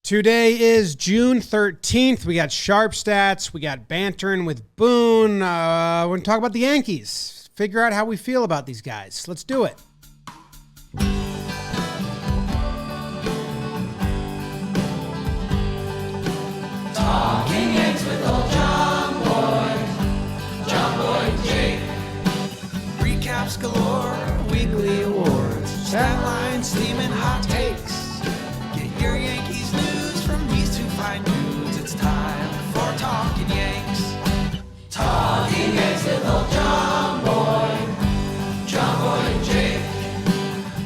Today is June 13th. We got sharp stats. We got bantering with Boone. We're going to talk about the Yankees. Figure out how we feel about these guys. Let's do it. Talking Yanks with old John Boy, Jake. Recaps galore, weekly awards, stat lines, steaming hot takes. Get your Yankees news from these two fine dudes. It's time for Talkin' Yanks. Talking Yanks with old John Boy and Jake.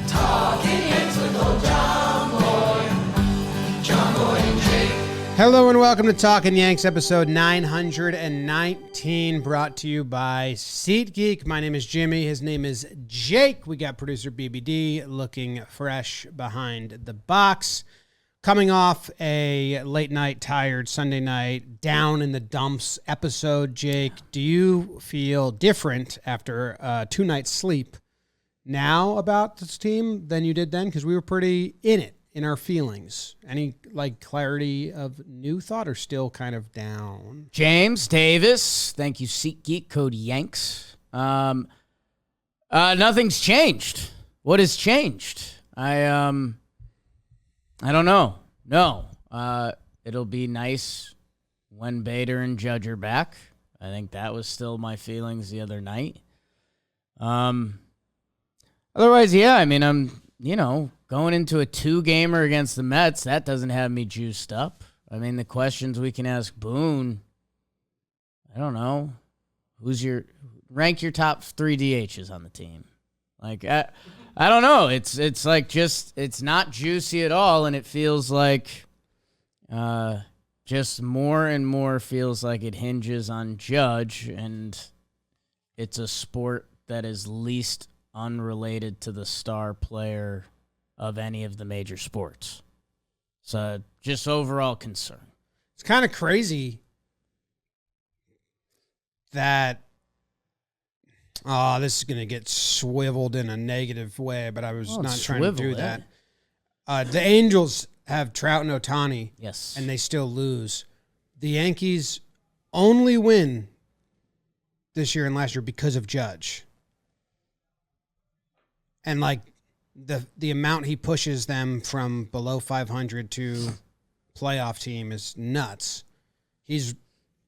Talking Yanks with old John Boy and Jake. Hello and welcome to Talkin' Yanks, episode 919, brought to you by SeatGeek. My name is Jimmy. His name is Jake. We got producer BBD looking fresh behind the box. Coming off a late night, tired Sunday night, down in the dumps episode, Jake, do you feel different after a 2 nights sleep now about this team than you did then? Because we were pretty in it. In our feelings. Any clarity of new thought or still kind of down? James Davis, thank you, SeatGeek, code Yanks. Nothing's changed. What has changed? I don't know. No. It'll be nice when Bader and Judge are back. I think that was still my feelings the other night. Otherwise, yeah, I mean, I'm, going into a 2-gamer against the Mets, that doesn't have me juiced up. I mean, the questions we can ask Boone, I don't know. Rank your top 3 DHs on the team. I don't know. It's like it's not juicy at all, and it feels like just more and more feels like it hinges on Judge, and it's a sport that is least unrelated to the star player of any of the major sports. So just overall concern. It's kind of crazy that, this is going to get swiveled in a negative way, but I was not trying to do that. The Angels have Trout and Ohtani. Yes. And they still lose. The Yankees only win this year and last year because of Judge. And the amount he pushes them from below 500 to playoff team is nuts.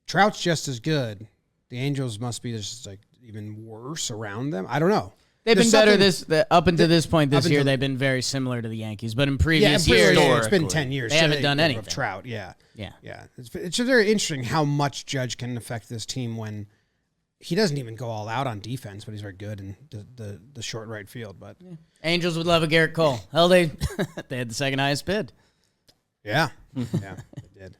Trout's just as good. The Angels must be just even worse around them. I don't know. They've been better up until this point this year. They've been very similar to the Yankees, but in previous years, it's been 10 years. They haven't done anything. Of Trout, yeah. Yeah. It's just very interesting how much Judge can affect this team when he doesn't even go all out on defense, but he's very good in the short right field. But Angels would love a Garrett Cole. Hell, they had the second highest bid. Yeah, they did.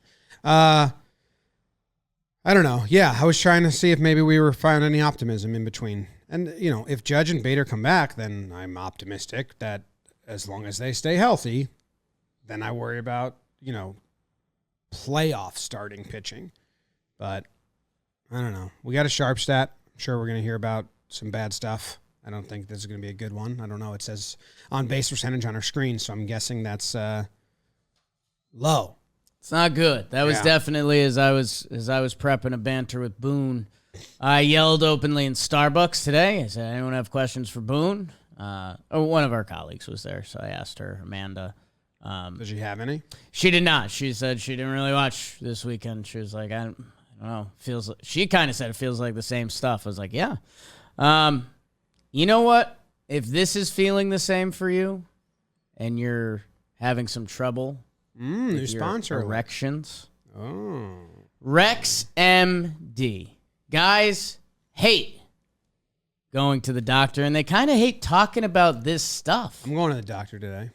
I don't know. Yeah, I was trying to see if maybe we were finding any optimism in between. And, if Judge and Bader come back, then I'm optimistic that as long as they stay healthy, then I worry about, playoff starting pitching. But I don't know. We got a sharp stat. I'm sure we're going to hear about some bad stuff. I don't think this is going to be a good one. I don't know. It says on base percentage on our screen, so I'm guessing that's low. It's not good. That was definitely as I was prepping a banter with Boone. I yelled openly in Starbucks today. I said, "Anyone have questions for Boone?" One of our colleagues was there, so I asked her, Amanda. Did she have any? She did not. She said she didn't really watch this weekend. She was like, I don't know. She kind of said it feels like the same stuff. I was like, yeah. You know what? If this is feeling the same for you and you're having some trouble new with sponsor your erections, oh, Rex MD. Guys hate going to the doctor, and they kind of hate talking about this stuff. I'm going to the doctor today.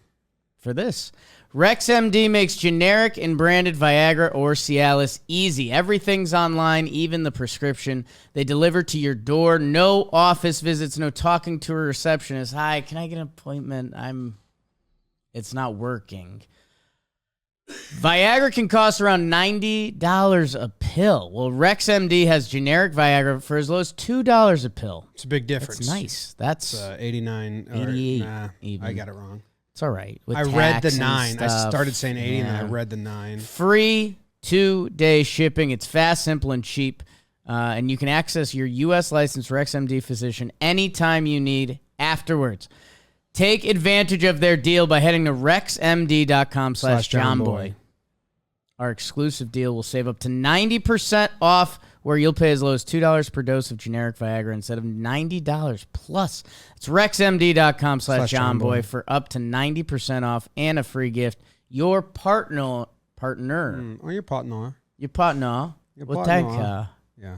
For this. Rex MD makes generic and branded Viagra or Cialis easy. Everything's online, even the prescription. They deliver to your door. No office visits, no talking to a receptionist. Hi, can I get an appointment? It's not working. Viagra can cost around $90 a pill. Well, Rex MD has generic Viagra for as low as $2 a pill. It's a big difference. That's nice. That's 89. 88 Nah, even. I got it wrong. It's all right. With I read the tax and 9. I stuff. started saying 80, and then I Yeah. read the 9. Free 2-day shipping. It's fast, simple, and cheap. And you can access your U.S. licensed RexMD physician anytime you need afterwards. Take advantage of their deal by heading to rexmd.com/johnboy. Our exclusive deal will save up to 90% off, where you'll pay as low as $2 per dose of generic Viagra instead of $90 plus. It's rexmd.com/johnboy for up to 90% off and a free gift. Your partner. Or your partner. Your partner. Your Well, partner. thank you. Yeah.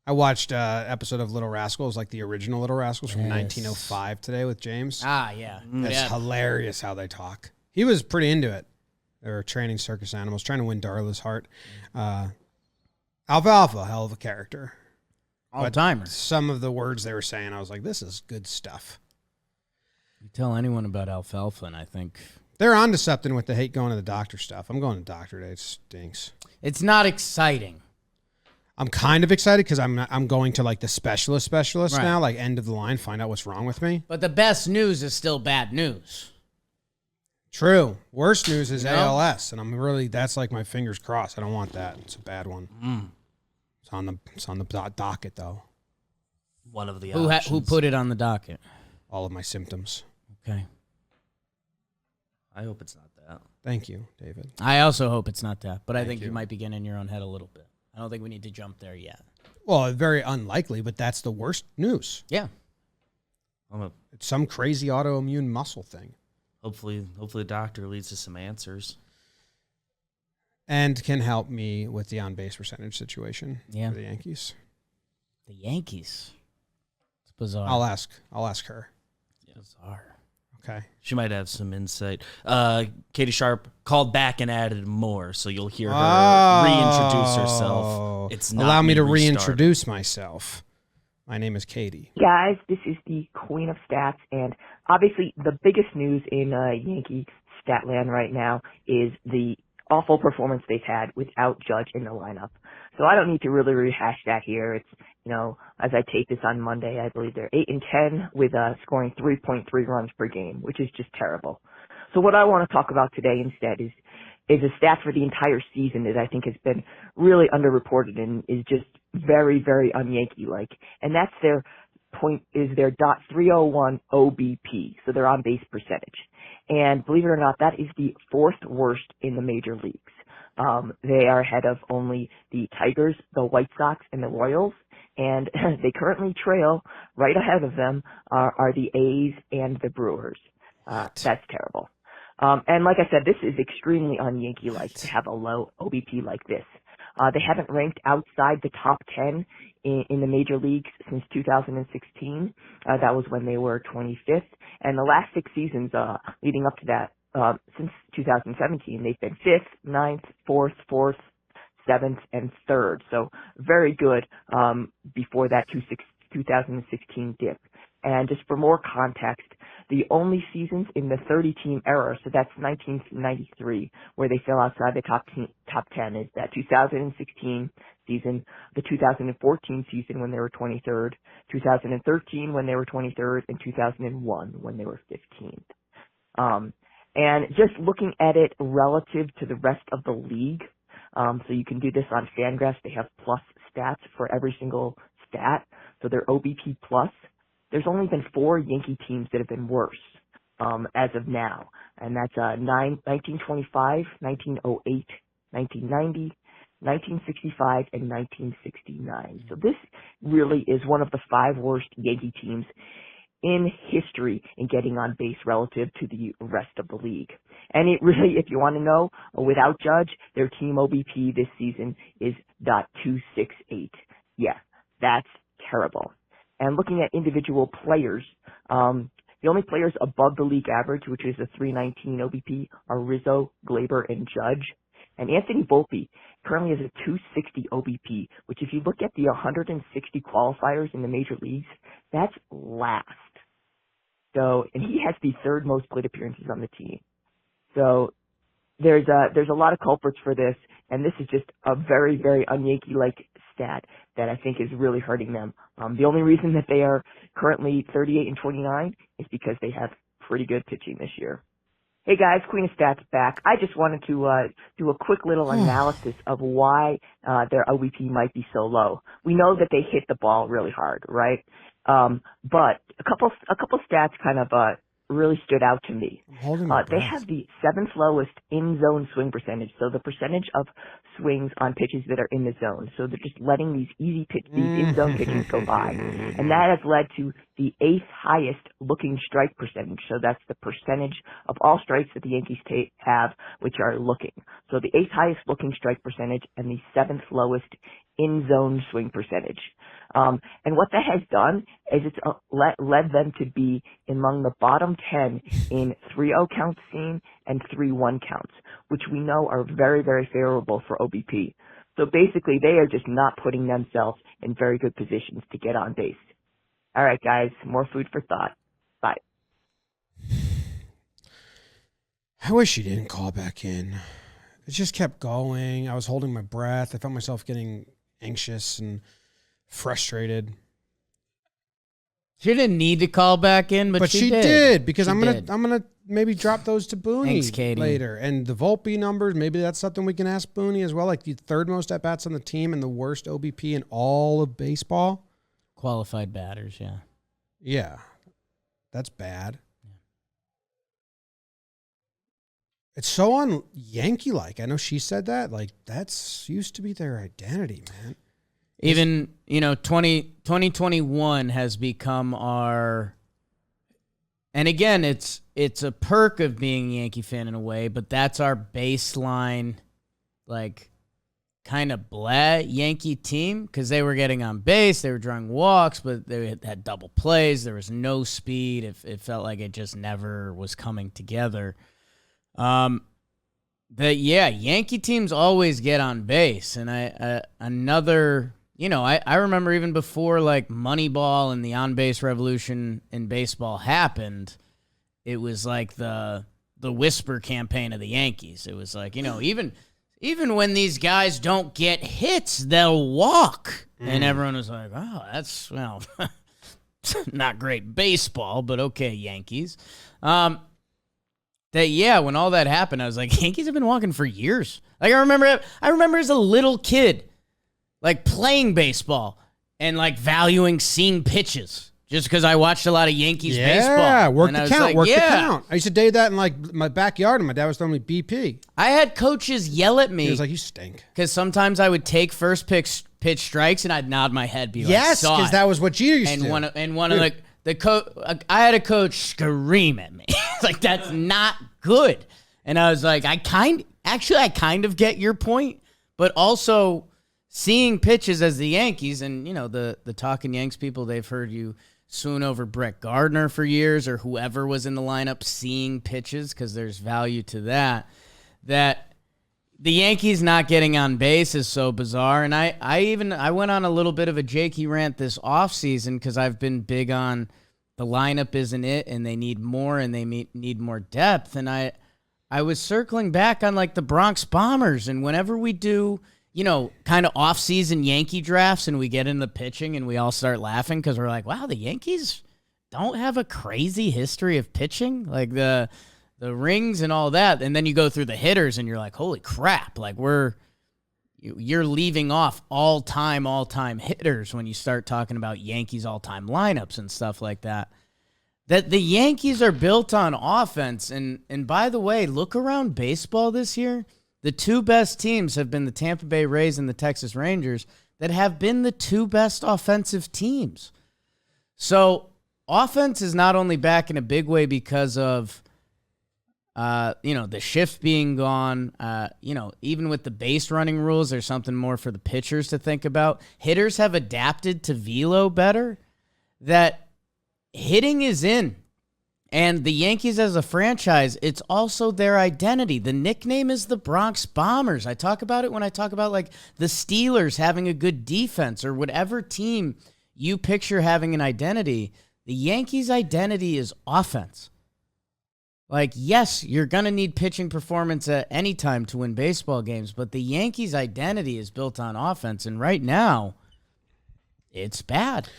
I watched an episode of Little Rascals, like the original Little Rascals from 1905 today with James. Ah, yeah. It's hilarious how they talk. He was pretty into it. They were training circus animals, trying to win Darla's heart. Alfalfa, hell of a character. All-timer. Some of the words they were saying, I was like, this is good stuff. You tell anyone about Alfalfa, and I think... They're on to something with the hate going to the doctor stuff. I'm going to the doctor today. It stinks. It's not exciting. I'm kind of excited because I'm going to like the specialist Right. now, like end of the line, find out what's wrong with me. But the best news is still bad news. True. Worst news is You know? ALS, and that's like my fingers crossed. I don't want that. It's a bad one. It's on the docket though. One of the Who options. put it on the docket? All of my symptoms. Okay. I hope it's not that. Thank you, David. I also hope it's not that, but I Thank think you you. might be getting in your own head a little bit. I don't think we need to jump there yet. Well, very unlikely, but that's the worst news. Yeah. It's some crazy autoimmune muscle thing. Hopefully the doctor leads to some answers. And can help me with the on-base percentage situation Yeah. for the Yankees. The Yankees. It's bizarre. I'll ask her. Bizarre. Okay. She might have some insight. Katie Sharp called back and added more, so you'll hear her reintroduce herself. It's not Allow me to restarting. reintroduce myself. My name is Katie. Guys, this is the Queen of Stats, and obviously the biggest news in Yankee Statland right now is the awful performance they've had without Judge in the lineup. So I don't need to really rehash that here. It's, as I tape this on Monday, I believe they're 8-10 with scoring 3.3 runs per game, which is just terrible. So what I want to talk about today instead is a stat for the entire season that I think has been really underreported and is just very, very un-Yankee-like. And that's their .301 OBP, so their on-base percentage. And believe it or not, that is the fourth worst in the major leagues. They are ahead of only the Tigers, the White Sox, and the Royals. And they currently trail, right ahead of them, are the A's and the Brewers. That's terrible. And like I said, this is extremely un-Yankee-like to have a low OBP like this. They haven't ranked outside the top 10 in the major leagues since 2016. That was when they were 25th. And the last 6 seasons leading up to that, since 2017, they've been 5th, 9th, 4th, 7th, and 3rd. So very good before that 2016 dip. And just for more context, the only seasons in the 30-team era, so that's 1993, where they fell outside the top 10 is that 2016 season, the 2014 season when they were 23rd, 2013 when they were 23rd, and 2001 when they were 15th. And just looking at it relative to the rest of the league, so you can do this on Fangraphs. They have plus stats for every single stat. So their OBP plus, there's only been 4 Yankee teams that have been worse as of now. And that's 1925, 1908, 1990, 1965, and 1969. So this really is one of the 5 worst Yankee teams in history in getting on base relative to the rest of the league. And it really, if you want to know, without Judge, their team OBP this season is .268. Yeah, that's terrible. And looking at individual players, the only players above the league average, which is a 319 OBP, are Rizzo, Gleyber, and Judge. And Anthony Volpe currently has a 260 OBP, which if you look at the 160 qualifiers in the major leagues, that's last. So, and he has the 3rd most plate appearances on the team. So there's a lot of culprits for this, and this is just a very, very un-Yankee-like stat that I think is really hurting them. The only reason that they are currently 38-29 is because they have pretty good pitching this year. Hey guys, Queen of Stats back. I just wanted to do a quick little analysis of why their OBP might be so low. We know that they hit the ball really hard, right? But a couple stats kind of really stood out to me. They have the 7th lowest in-zone swing percentage, so the percentage of swings on pitches that are in the zone. So they're just letting these these in-zone pitches go by. And that has led to the 8th highest looking strike percentage. So that's the percentage of all strikes that the Yankees have which are looking. So the 8th highest looking strike percentage and the 7th lowest in-zone swing percentage. And what that has done is it's led them to be among the bottom 10 in 3-0 counts seen and 3-1 counts, which we know are very, very favorable for OBP. So basically, they are just not putting themselves in very good positions to get on base. All right, guys, more food for thought. Bye. I wish he didn't call back in. It just kept going. I was holding my breath. I felt myself getting anxious and frustrated. She didn't need to call back in, but she did because I'm gonna maybe drop those to Boone later. And the Volpe numbers, maybe that's something we can ask Boone as well. Like the 3rd most at bats on the team and the worst OBP in all of baseball. Qualified batters, yeah. Yeah, that's bad. Yeah. It's so on Yankee-like. I know she said that. Like that's used to be their identity, man. Even, 2021 has become our, and again, it's a perk of being a Yankee fan in a way, but that's our baseline, like, kind of blah Yankee team, because they were getting on base, they were drawing walks, but they had double plays, there was no speed, it felt like it just never was coming together. Yankee teams always get on base, and I remember even before like Moneyball and the on-base revolution in baseball happened, it was like the whisper campaign of the Yankees. It was like, even when these guys don't get hits, they'll walk. And everyone was like, oh, that's, not great baseball, but okay, Yankees. When all that happened, I was like, Yankees have been walking for years. Like I remember as a little kid, like playing baseball and like valuing seeing pitches just because I watched a lot of Yankees baseball. Yeah, work the count. I used to do that in like my backyard and my dad was throwing me BP. I had coaches yell at me. He was like, you stink. Because sometimes I would take first pitch strikes and I'd nod my head. Yes, because that was what you used to do. One of the coach, I had a coach scream at me. Like, that's not good. And I was like, I kind of get your point, but also seeing pitches as the Yankees, and the Talkin Yanks people, they've heard you swoon over Brett Gardner for years or whoever was in the lineup seeing pitches because there's value to that the Yankees not getting on base is so bizarre. And I went on a little bit of a Jakey rant this offseason because I've been big on the lineup isn't it and they need more and they need more depth. And I was circling back on like the Bronx Bombers, and whenever we do kind of off-season Yankee drafts and we get into the pitching and we all start laughing because we're like, wow, the Yankees don't have a crazy history of pitching, like the rings and all that. And then you go through the hitters and you're like, holy crap, like you're leaving off all-time hitters when you start talking about Yankees all-time lineups and stuff like that. That the Yankees are built on offense. And by the way, look around baseball this year. The 2 best teams have been the Tampa Bay Rays and the Texas Rangers that have been the 2 best offensive teams. So offense is not only back in a big way because of, the shift being gone, even with the base running rules, there's something more for the pitchers to think about. Hitters have adapted to velo better, that hitting is in. And the Yankees as a franchise, it's also their identity. The nickname is the Bronx Bombers. I talk about it when I talk about like the Steelers having a good defense or whatever team you picture having an identity. The Yankees' identity is offense. Like, yes, you're going to need pitching performance at any time to win baseball games, but the Yankees' identity is built on offense. And right now, it's bad.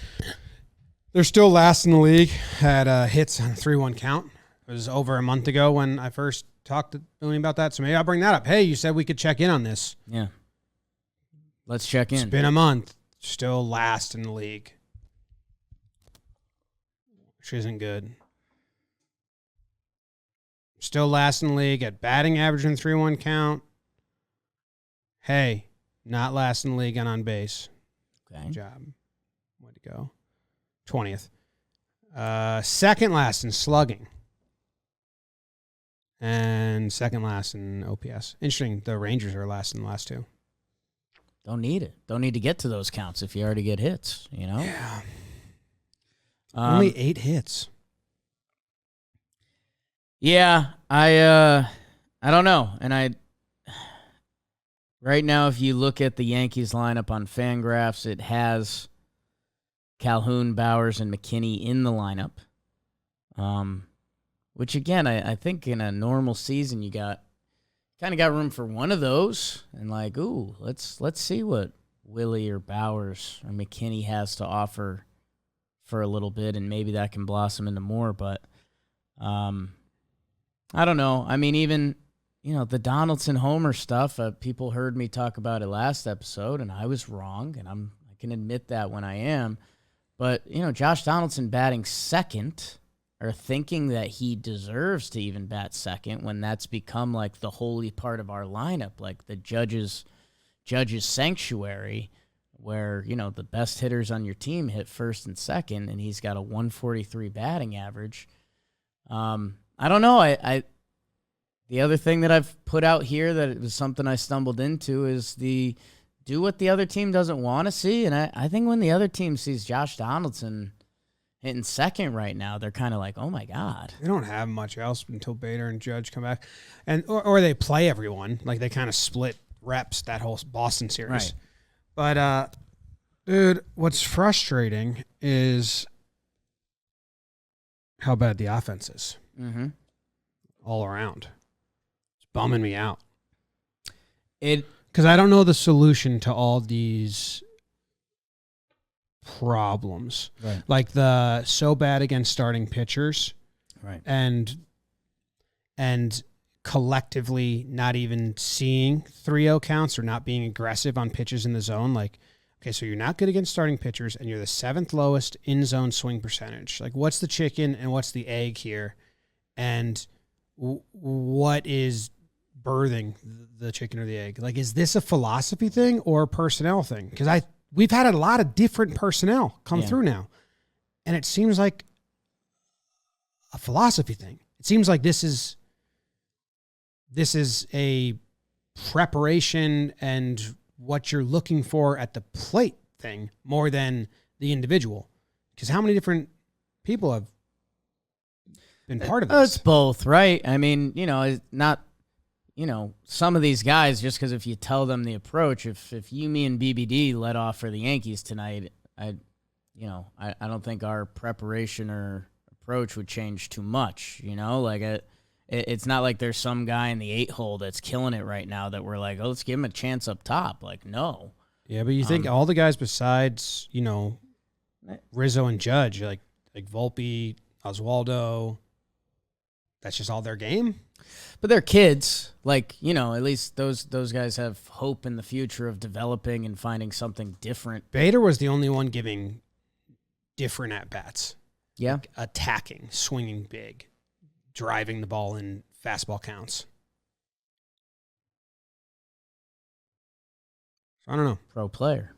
They're still last in the league at hits on a 3-1 count. was over a month ago when I first talked to Boone about that. So maybe I'll bring that up. Hey, you said we could check in on this. Yeah. Let's check in. It's been a month. Still last in the league. Which isn't good. Still last in the league at batting average and 3-1 count. Hey, not last in the league on base. Okay. Good job. Way to go. 20th. Second last in slugging. And second last in OPS. Interesting. The Rangers are last in the last two. Don't need it. Don't need to get to those counts if you already get hits, you know? Yeah. Only 8 hits. Yeah, I don't know. And right now, if you look at the Yankees lineup on Fangraphs, it has Calhoun, Bowers, and McKinney in the lineup. Which again, I think in a normal season you kind of got room for one of those, and like, ooh, let's see what Willie or Bowers or McKinney has to offer for a little bit, and maybe that can blossom into more. But I don't know. I mean, even the Donaldson homer stuff. People heard me talk about it last episode, and I was wrong, and I can admit that when I am. But Josh Donaldson batting second, or thinking that he deserves to even bat second, when that's become like the holy part of our lineup, like the judge's sanctuary, where the best hitters on your team hit first and second, and he's got a 143 batting average. I don't know. The other thing that I've put out here that it was something I stumbled into is do what the other team doesn't want to see. And I think when the other team sees Josh Donaldson hitting second right now, they're kind of like, oh my God. They don't have much else until Bader and Judge come back. Or they play everyone. Like they kind of split reps that whole Boston series. Right. But dude, what's frustrating is how bad the offense is. Mm-hmm. All around. It's bumming me out. Because I don't know the solution to all these problems. Right. Like the so bad against starting pitchers. Right. And collectively not even seeing 3-0 counts or not being aggressive on pitches in the zone. Like, okay, so you're not good against starting pitchers and you're the 7th lowest in-zone swing percentage. Like, what's the chicken and what's the egg here? And what is birthing the chicken or the egg? Like, is this a philosophy thing or a personnel thing? Because we've had a lot of different personnel come through now, and it seems like a philosophy thing. It seems like this is a preparation and what you're looking for at the plate thing more than the individual. Because how many different people have been part of this? It's both, right? I mean, it's not, some of these guys, just because if you tell them the approach, if me and BBD let off for the Yankees tonight, I don't think our preparation or approach would change too much, like it's not like there's some guy in the 8-hole that's killing it right now that we're like, oh, let's give him a chance up top. Like, no. Yeah, but you think all the guys besides, Rizzo and Judge, like Volpe, Oswaldo, that's just all their game? But they're kids. Like, at least those guys have hope in the future of developing and finding something different. Bader was the only one giving different at-bats. Yeah. Like attacking, swinging big, driving the ball in fastball counts. I don't know. Pro player.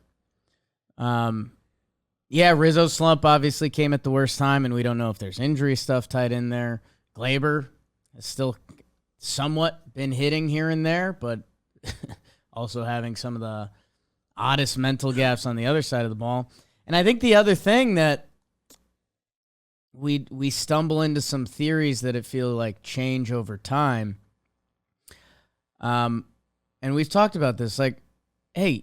Yeah, Rizzo's slump obviously came at the worst time, and we don't know if there's injury stuff tied in there. Gleyber has still somewhat been hitting here and there, but also having some of the oddest mental gaps on the other side of the ball. And I think the other thing that we stumble into some theories that it feel like change over time. And we've talked about this, like, hey,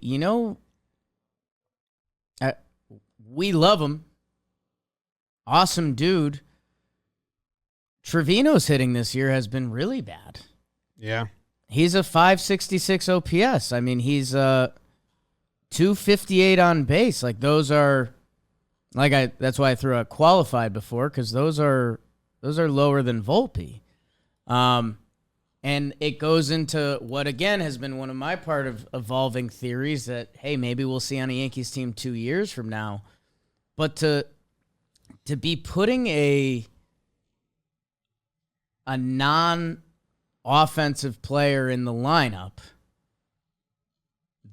we love him. Awesome dude. Trevino's hitting this year has been really bad. Yeah. He's a 566 OPS. I mean, he's 258 on base. Like, those are, that's why I threw out qualified before, because those are Those are lower than Volpe. And it goes into what, again, has been one of my part of evolving theories that, hey, maybe we'll see on a Yankees team 2 years from now. But to be putting a non-offensive player in the lineup,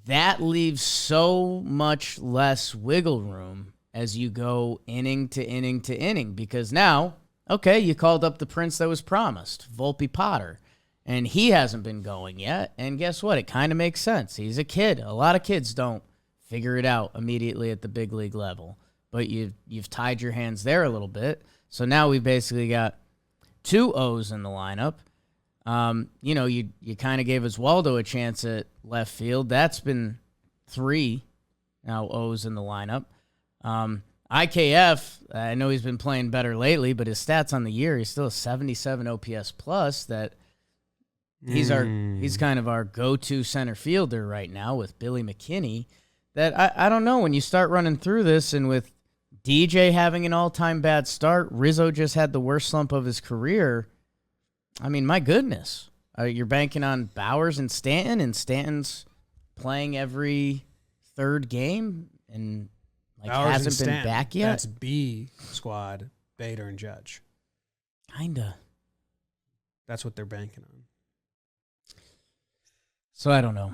that leaves so much less wiggle room as you go inning to inning to inning. Because now, okay, you called up the prince that was promised, Volpe Potter. And he hasn't been going yet. And guess what? It kind of makes sense. He's a kid. A lot of kids don't figure it out immediately at the big league level. But you've tied your hands there a little bit. So now we've basically got 2 O's in the lineup. You kind of gave Oswaldo a chance at left field. That's been 3 now O's in the lineup. IKF, I know he's been playing better lately, but his stats on the year, he's still a 77 OPS plus. That he's kind of our go-to center fielder right now with Billy McKinney. That I don't know, when you start running through this, and with DJ having an all-time bad start, Rizzo just had the worst slump of his career. I mean, my goodness. You're banking on Bowers and Stanton's playing every 3rd game and Bowers hasn't been back yet. That's B squad, Bader and Judge. Kinda. That's what they're banking on. So I don't know.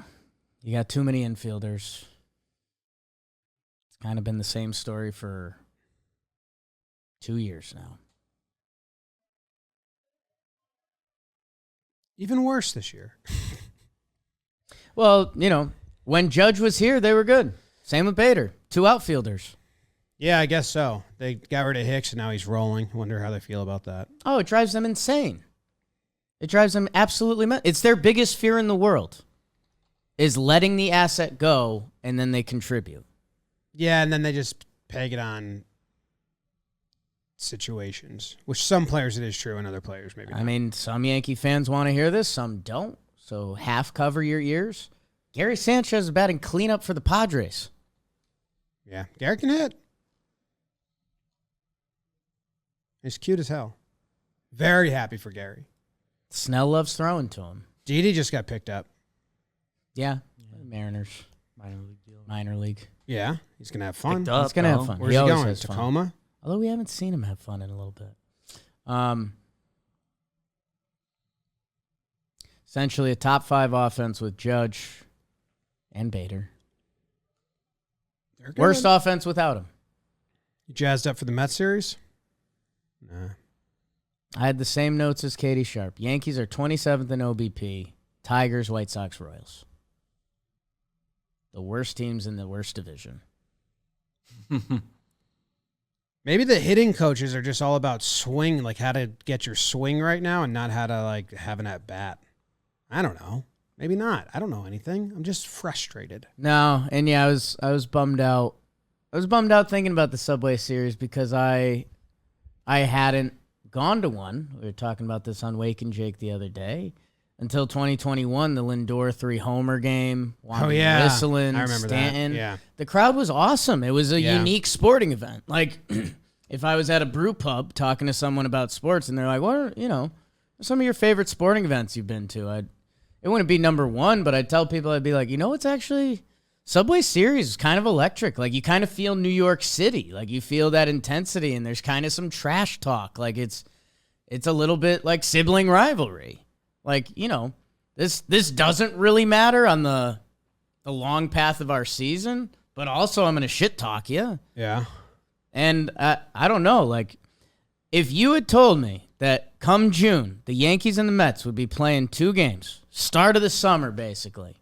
You got too many infielders. It's kind of been the same story for 2 years now. Even worse this year. Well, when Judge was here, they were good. Same with Bader. 2 outfielders. Yeah, I guess so. They got rid of Hicks, and now he's rolling. Wonder how they feel about that. Oh, it drives them insane. It drives them absolutely mad. It's their biggest fear in the world, is letting the asset go, and then they contribute. Yeah, and then they just peg it on situations, which some players it is true, and other players maybe not. I mean, some Yankee fans want to hear this, some don't. So half cover your ears. Gary Sanchez is batting cleanup for the Padres. Yeah, Garrett can hit. He's cute as hell. Very happy for Gary. Snell loves throwing to him. Didi just got picked up. Yeah. Mariners. Minor league. Yeah, he's going to have fun. Picked up, He's going to have though. fun. Where's he always going? has fun. Tacoma? Although we haven't seen him have fun in a little bit. Essentially a top 5 offense with Judge and Bader. They're good. Worst offense without him. You jazzed up for the Mets series? Nah. I had the same notes as Katie Sharp. Yankees are 27th in OBP. Tigers, White Sox, Royals. The worst teams in the worst division. Maybe the hitting coaches are just all about swing, like how to get your swing right now and not how to have an at-bat. I don't know. Maybe not. I don't know anything. I'm just frustrated. No, and yeah, I was bummed out. I was bummed out thinking about the Subway Series because I hadn't gone to one. We were talking about this on Wake and Jake the other day. Until 2021, the Lindor 3-homer game. Whistling, I remember Stanton. that. Yeah. The crowd was awesome. It was a unique sporting event. Like, if I was at a brew pub talking to someone about sports and they're like, what are some of your favorite sporting events you've been to? It wouldn't be number 1, but I'd tell people, I'd be like, it's actually Subway Series is kind of electric. Like, you kind of feel New York City. Like, you feel that intensity, and there's kind of some trash talk. Like, it's a little bit like sibling rivalry. Like, this doesn't really matter on the long path of our season, but also I'm going to shit talk you. Yeah. And I don't know, like, if you had told me that come June, the Yankees and the Mets would be playing 2 games, start of the summer, basically,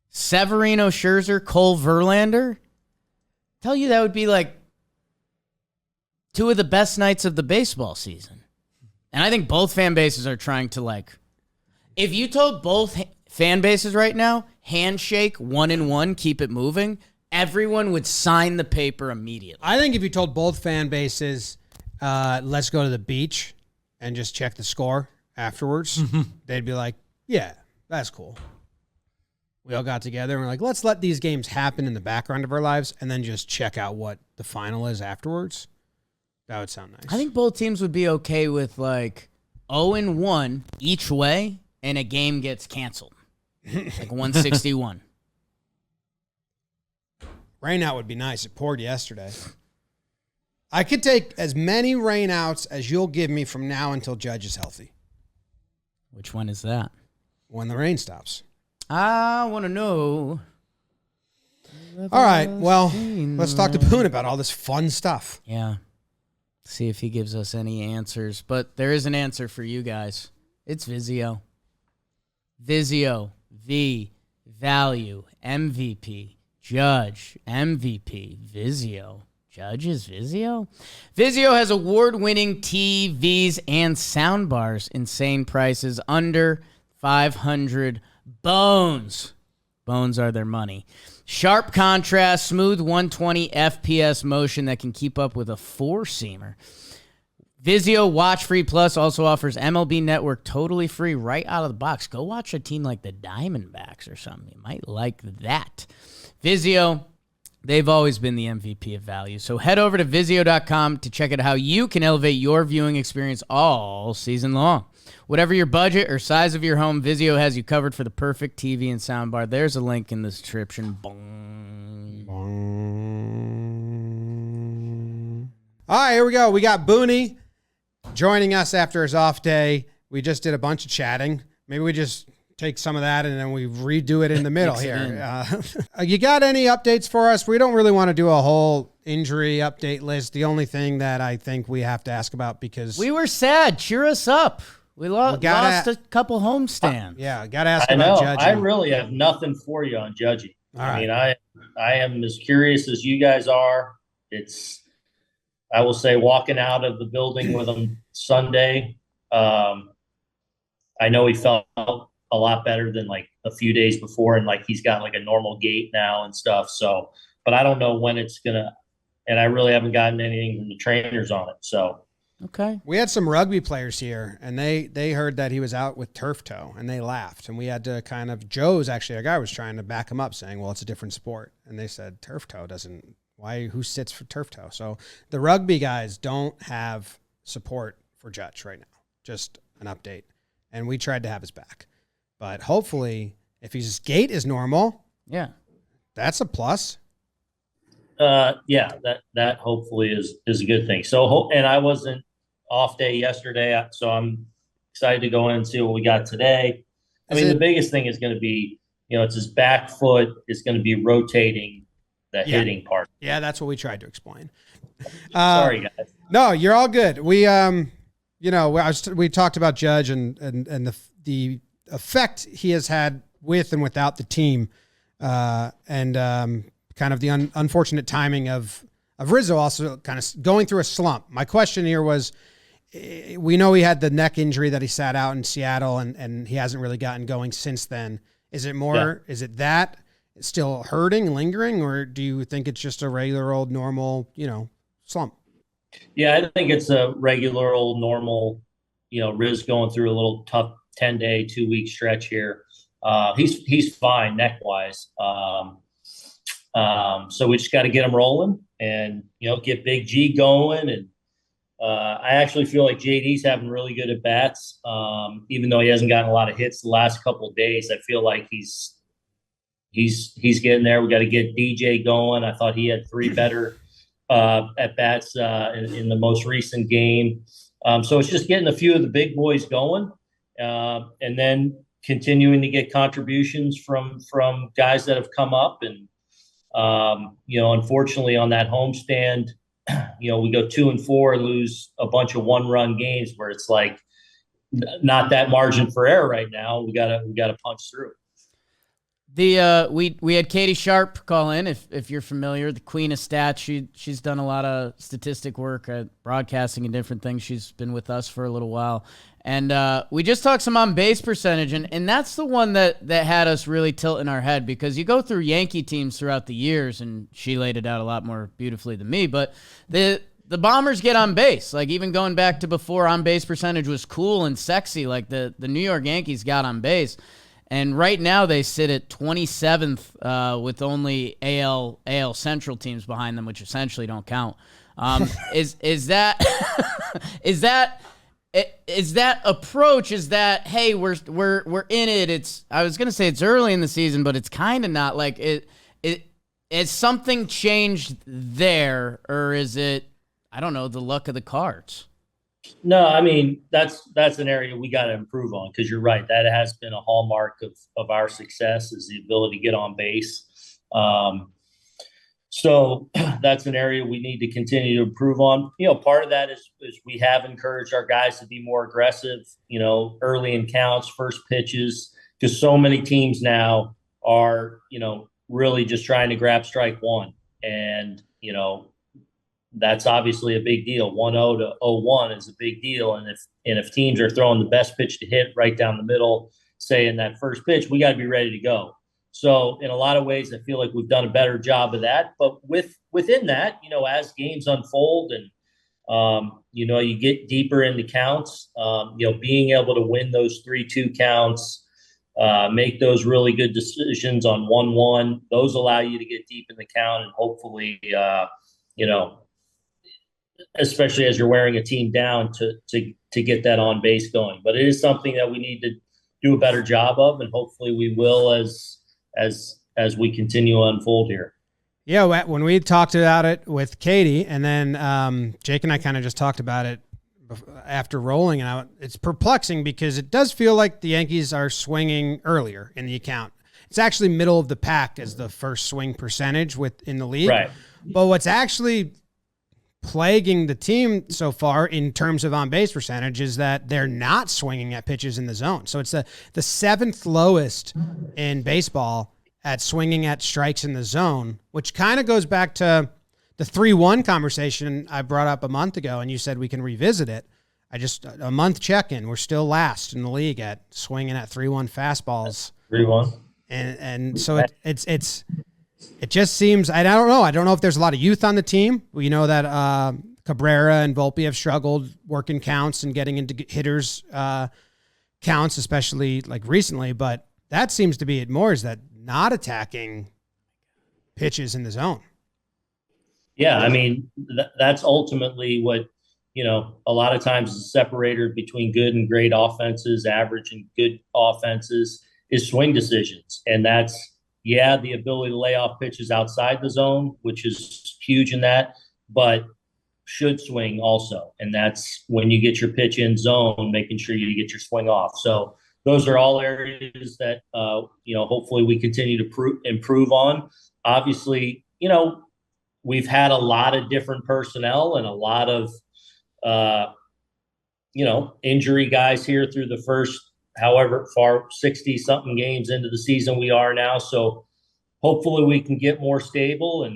Severino, Scherzer, Cole, Verlander, tell you that would be like 2 of the best nights of the baseball season. And I think both fan bases are trying to, if you told both fan bases right now, handshake, 1-1, keep it moving, everyone would sign the paper immediately. I think if you told both fan bases, let's go to the beach and just check the score afterwards, they'd be like, yeah, that's cool. We all got together and we're like, let's let these games happen in the background of our lives and then just check out what the final is afterwards. That would sound nice. I think both teams would be okay with like 0-1 each way, and a game gets canceled, like 161. Rain out would be nice. It poured yesterday. I could take as many rain outs as you'll give me from now until Judge is healthy. Which one is that? When the rain stops. I want to know. All right. Well, let's talk to Boone about all this fun stuff. Yeah. See if he gives us any answers. But there is an answer for you guys. It's Vizio. Vizio. V. Value. MVP. Judge. MVP. Vizio. Judge is Vizio? Vizio has award-winning TVs and soundbars. Insane prices. Under 500 bones. Bones are their money. Sharp contrast, smooth 120 FPS motion that can keep up with a four-seamer. Vizio Watch Free Plus also offers MLB Network totally free right out of the box. Go watch a team like the Diamondbacks or something. You might like that. Vizio, they've always been the MVP of value. So head over to Vizio.com to check out how you can elevate your viewing experience all season long. Whatever your budget or size of your home, Vizio has you covered for the perfect TV and soundbar. There's a link in the description. Bong. All right, here we go. We got Boone joining us after his off day. We just did a bunch of chatting. Maybe we just take some of that and then we redo it in the middle here. You got any updates for us? We don't really want to do a whole injury update list. The only thing that I think we have to ask about because we were sad. Cheer us up. We lost a couple homestands. Yeah, got to ask about Judge. I really have nothing for you on Judging. I mean, I am as curious as you guys are. I will say, walking out of the building with him Sunday, I know he felt a lot better than like a few days before, and like he's got like a normal gait now and stuff. So, but I don't know when it's gonna, and I really haven't gotten anything from the trainers on it. So. Okay. We had some rugby players here, and they heard that he was out with turf toe, and they laughed. And we had to kind of, Joe's actually, our guy was trying to back him up, saying, well, it's a different sport. And they said, turf toe doesn't, who sits for turf toe? So the rugby guys don't have support for Judge right now. Just an update. And we tried to have his back. But hopefully, if his gait is normal, that's a plus. Yeah, that hopefully is a good thing. So, and I wasn't off day yesterday, so I'm excited to go in and see what we got today. The biggest thing is going to be, it's his back foot is going to be rotating the hitting part. Yeah, that's what we tried to explain. Sorry, guys. No, you're all good. We, we talked about Judge and the effect he has had with and without the team, and kind of the unfortunate timing of Rizzo also kind of going through a slump. My question here was, we know he had the neck injury that he sat out in Seattle and he hasn't really gotten going since then. Is it more, is it that still hurting, lingering, or do you think it's just a regular old normal, slump? Yeah, I think it's a regular old normal, Riz going through a little tough 10-day, 2-week stretch here. He's fine neck wise. So we just got to get him rolling and, get Big G going. And I actually feel like JD's having really good at bats. Even though he hasn't gotten a lot of hits the last couple of days, I feel like he's getting there. We got to get DJ going. I thought he had 3 better at bats in the most recent game. So it's just getting a few of the big boys going, and then continuing to get contributions from guys that have come up. And unfortunately on that homestand, we go 2-4 and lose a bunch of 1-run games where it's like not that margin for error right now. We gotta punch through. We had Katie Sharp call in, if you're familiar, the queen of stats. She's done a lot of statistic work at broadcasting and different things. She's been with us for a little while. And we just talked some on-base percentage, and that's the one that had us really tilting our head, because you go through Yankee teams throughout the years, and she laid it out a lot more beautifully than me, but the Bombers get on base. Like, even going back to before on-base percentage was cool and sexy, like the New York Yankees got on base. And right now they sit at 27th with only AL Central teams behind them, which essentially don't count. Is that is that approach? Is that, hey, we're in it? I was gonna say it's early in the season, but it's kind of not. Like it. Has something changed there, or is it, I don't know, the luck of the cards? No, I mean, that's an area we got to improve on, because you're right. That has been a hallmark of our success, is the ability to get on base. So that's an area we need to continue to improve on. Part of that is we have encouraged our guys to be more aggressive, early in counts, first pitches, because so many teams now are, really just trying to grab strike one. And, that's obviously a big deal. 1-0 to 0-1 is a big deal. And if teams are throwing the best pitch to hit right down the middle, say in that first pitch, we got to be ready to go. So in a lot of ways, I feel like we've done a better job of that. But within that, as games unfold and, you get deeper into counts, being able to win those 3-2 counts, make those really good decisions on 1-1, those allow you to get deep in the count and hopefully, especially as you're wearing a team down, to get that on base going. But it is something that we need to do a better job of, and hopefully we will as we continue to unfold here. Yeah, when we talked about it with Katie, and then Jake and I kind of just talked about it after rolling, and it's perplexing because it does feel like the Yankees are swinging earlier in the account. It's actually middle of the pack as the first swing percentage in the league. Right. But what's actually plaguing the team so far in terms of on-base percentage is that they're not swinging at pitches in the zone. So it's the seventh lowest in baseball at swinging at strikes in the zone, which kind of goes back to the 3-1 conversation I brought up a month ago, and you said we can revisit it. A month check-in, we're still last in the league at swinging at 3-1 fastballs. 3-1. And so it just seems, I don't know. I don't know if there's a lot of youth on the team. We know that Cabrera and Volpe have struggled working counts and getting into hitters counts, especially like recently. But that seems to be it more, is that not attacking pitches in the zone. Yeah, I mean, that's ultimately what, a lot of times the separator between good and great offenses, average and good offenses, is swing decisions. And that's, the ability to lay off pitches outside the zone, which is huge in that, but should swing also. And that's when you get your pitch in zone, making sure you get your swing off. So those are all areas that, hopefully we continue to improve on. Obviously, we've had a lot of different personnel and a lot of, injury guys here through the first, however far, 60-something games into the season we are now. So hopefully we can get more stable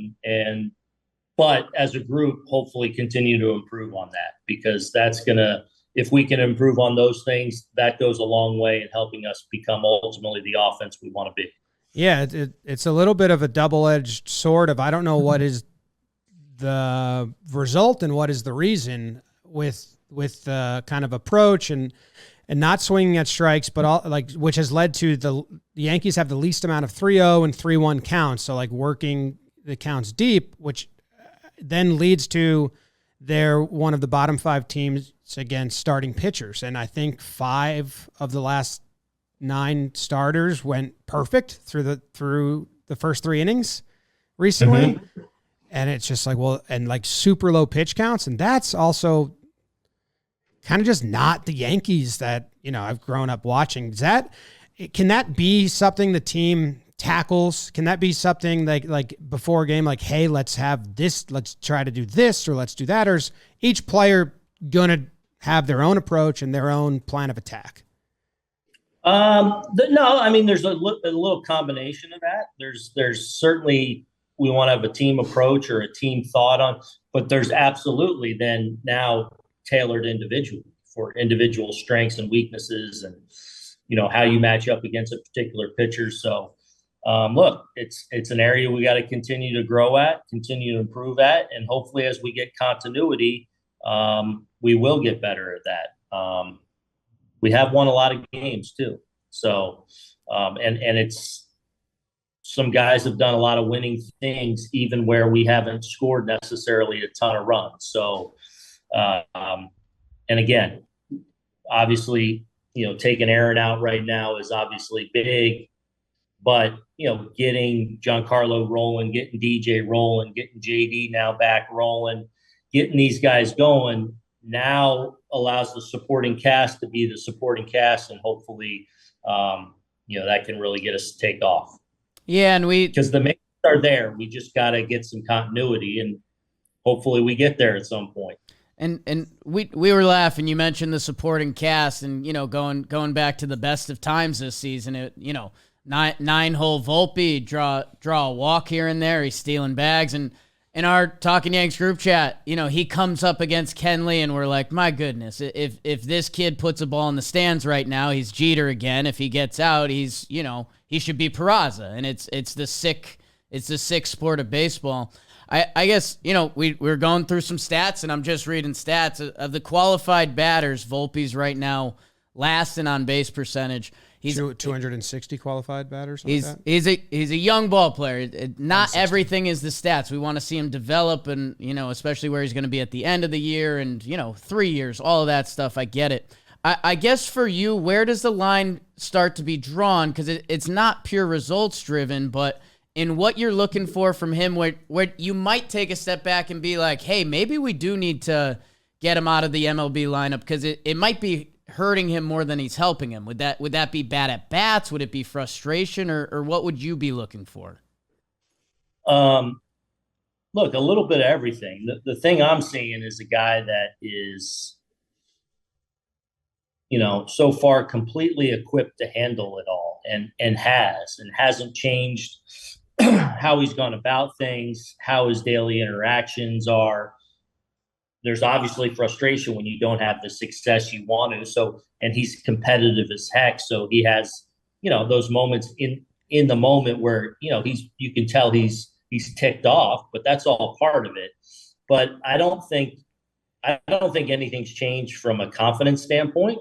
but as a group, hopefully continue to improve on that, because that's going to, if we can improve on those things, that goes a long way in helping us become ultimately the offense we want to be. Yeah, it's a little bit of a double-edged sword of, I don't know what is the result and what is the reason with the kind of approach and not swinging at strikes, but which has led to the Yankees have the least amount of 3-0 and 3-1 counts. So like working the counts deep, which then leads to they're one of the bottom 5 teams against starting pitchers. And I think 5 of the last 9 starters went perfect through the first 3 innings recently. Mm-hmm. And it's just like, and like super low pitch counts. And that's also kind of just not the Yankees that, I've grown up watching. Can that be something the team tackles? Can that be something like before a game, like, hey, let's have this, let's try to do this, or let's do that? Or is each player going to have their own approach and their own plan of attack? No, I mean, there's a little combination of that. There's certainly, we want to have a team approach or a team thought on, but there's absolutely then now tailored individually for individual strengths and weaknesses and, how you match up against a particular pitcher. So, look, it's an area we got to continue to grow at, continue to improve at, and hopefully as we get continuity, we will get better at that. We have won a lot of games too. So, and it's some guys have done a lot of winning things, even where we haven't scored necessarily a ton of runs. So, and again, obviously, taking Aaron out right now is obviously big, but, getting Giancarlo rolling, getting DJ rolling, getting JD now back rolling, getting these guys going now allows the supporting cast to be the supporting cast, and hopefully, that can really get us to take off. Yeah, and because the makers are there. We just got to get some continuity, and hopefully we get there at some point. And we were laughing. You mentioned the supporting cast, and going back to the best of times this season. Nine-hole Volpe draw a walk here and there. He's stealing bags, and in our Talkin' Yanks group chat, he comes up against Kenley, and we're like, my goodness, if this kid puts a ball in the stands right now, he's Jeter again. If he gets out, he's he should be Peraza, and it's the sick sport of baseball. I guess we're going through some stats, and I'm just reading stats of the qualified batters. Volpe's right now last in on base percentage. He's 260 qualified batters. He's a young ball player. Not everything is the stats. We want to see him develop, and especially where he's going to be at the end of the year, and 3 years, all of that stuff. I get it. I guess for you, where does the line start to be drawn? Because it's not pure results driven, but in what you're looking for from him, where you might take a step back and be like, hey, maybe we do need to get him out of the MLB lineup, because it might be hurting him more than he's helping him. Would that be bad at bats? Would it be frustration, or what would you be looking for? Look, a little bit of everything. The thing I'm seeing is a guy that is, so far completely equipped to handle it all, and hasn't changed how he's gone about things, how his daily interactions are. There's obviously frustration when you don't have the success you want to. So, and he's competitive as heck. So he has, those moments in the moment where, you can tell he's ticked off, but that's all part of it. But I don't think anything's changed from a confidence standpoint.